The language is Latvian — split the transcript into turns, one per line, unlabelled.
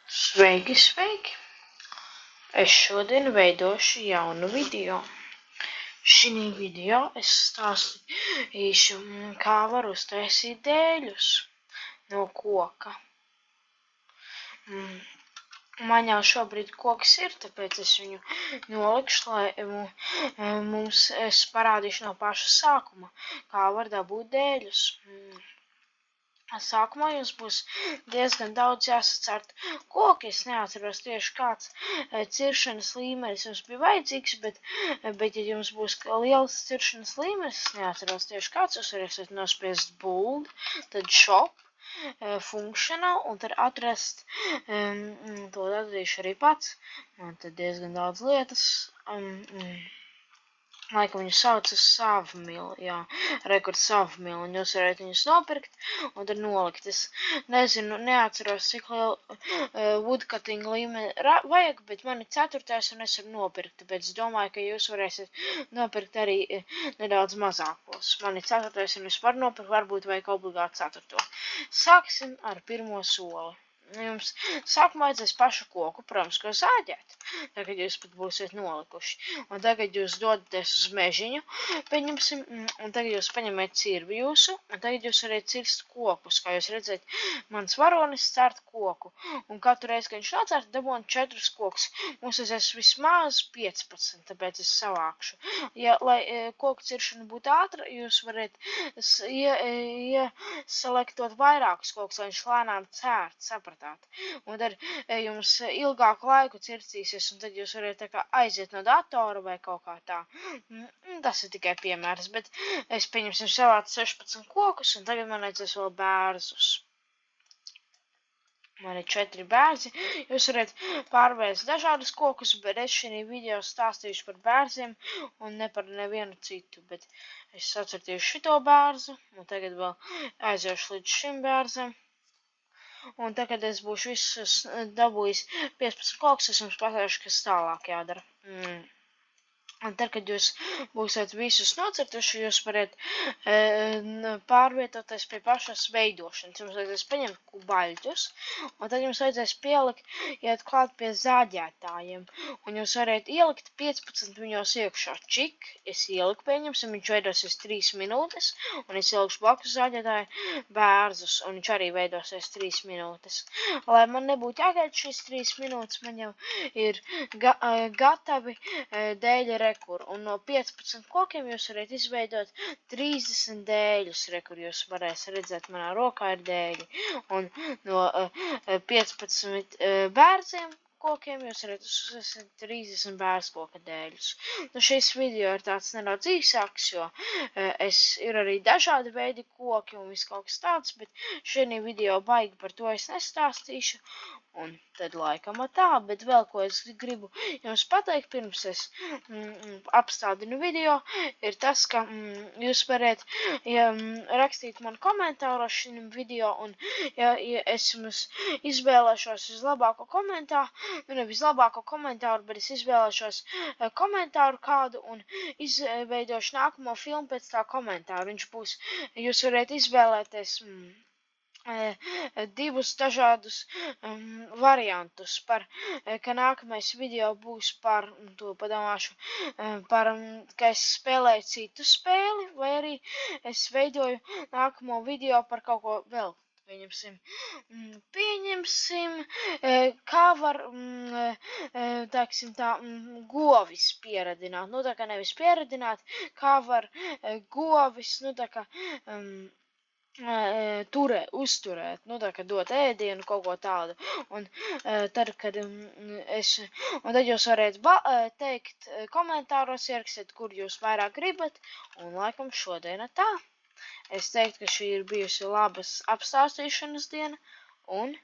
Sveiki, sveiki! Es šodien veidošu jaunu video. Šī video es stāstīšu, kā var uztaisīt dēļus no koka. Man jau šobrīd koks ir, tāpēc es viņu nolikšu, lai es parādīšu no paša sākuma, kā var dabūt dēļus. Sākumā jums būs diezgan daudz jāsacert koki. Es neatceros tieši kāds ciršanas līmenis jums bija vajadzīgs, bet ja jums būs liels ciršanas līmenis, es neatceros tieši kāds, jūs varēsiet nospiest bold, tad shop, functional, un tad atrast, to atradīšu arī pats, un tad diezgan daudz lietas. Laikam viņu sauc savmili, jā, rekord savmili, un jūs varat viņus nopirkt un tad nolikt. Es nezinu, neatceros, cik lielu woodcutting līmeni vajag, bet man ir 4. un es varu nopirkt, tāpēc es domāju, ka jūs varēsiet nopirkt arī nedaudz mazākos. Man ir 4. un es varu nopirkt, varbūt vajag obligāti 4. Sāksim ar pirmo soli. Jums sākumā vajadzēs pašu koku, protams, ko zāģēt, tagad jūs pat būsiet nolikuši. Un tagad jūs dodaties uz mežiņu, pieņemsim, un tagad jūs paņemiet cirvi jūsu, un tagad jūs varat cirst kokus. Kā jūs redzat, mans varonis cērt koku, un katru reizi, kad viņš nocērt, dabūna 4 kokus. Mums aizies vismaz 15, tāpēc es savākšu. Lai koku ciršana būtu ātra, jūs varat ieselektot vairākus kokus, lai viņš lēnām cērt, saprat. Un tad jums ilgāku laiku circīsies, un tad jūs varat tā kā aiziet no datora vai kaut kā tā. Tas ir tikai piemērs, bet es pieņemsim savācu 16 kokus, un tagad man vajadzēs vēl bērzus. Man ir 4 bērzi. Jūs varat pārvērst dažādus kokus, bet es šī video stāstīšu par bērziem un ne par nevienu citu. Bet es sacertīšu šito bērzu, un tagad vēl aiziešu līdz šim bērzam. Un tagad es būšu visus dabūjis 15 kokus, es jums pateikšu, kas tālāk jādara. Un tad, kad jūs būsiet visus nocertuši, jūs varat pārvietoties pie pašas veidošanas. Jums vajadzēs paņemt kubaļķus, un tad jums vajadzēs iet klāt pie zāģētājiem. Un jūs varat ielikt 15 viņos iekšā. Čik, es ieliku, pieņemsim, viņš veidosies 3 minūtes, un es ielikšu blakus zāģētāju bērzus, un viņš arī veidosies 3 minūtes. Lai man nebūtu jāgaida šīs 3 minūtes, man jau ir gatavi dēļi rekur, un no 15 kokiem jūs varat izveidot 30 dēļus, rekur jūs varēs redzēt, manā rokā ir dēļi, un no 15 bērziem kokiem jūs varat uzsākt 30 bērzkoka dēļus. Nu, šis video ir tāds nedaudz īsāks, jo ir arī dažādi veidi koki un viss kaut kas tāds, bet šī video baigi par to es nestāstīšu. Un tad laikam tā, bet vēl ko es gribu jums pateikt, pirms es apstādinu video, ir tas, ka jūs varat rakstīt man komentāros šim video, un ja es jums izvēlēšos vislabāko komentāru, nu vislabāko komentāru, bet es izvēlēšos komentāru kādu un izveidošu nākamo filmu pēc tā komentāru. Viņš būs, jūs varat izvēlēties 2 dažādus variantus, ka nākamais video būs par, to padomāšu, ka es spēlēju citu spēli, vai arī es veidoju nākamo video par kaut ko vēl. Pieņemsim, kā var, tāksim tā, govis pieradināt. Nu, tā kā nevis pieradināt, kā var govis, nu, tā kā, uzturēt, nu tā kā dot ēdienu, kaut ko tādu. Un tad, un tad jūs varat teikt komentāros, ierakstīt, kur jūs vairāk gribat, un laikam šodiena tā. Es teiktu, ka šī ir bijusi labas apstāstīšanas diena, un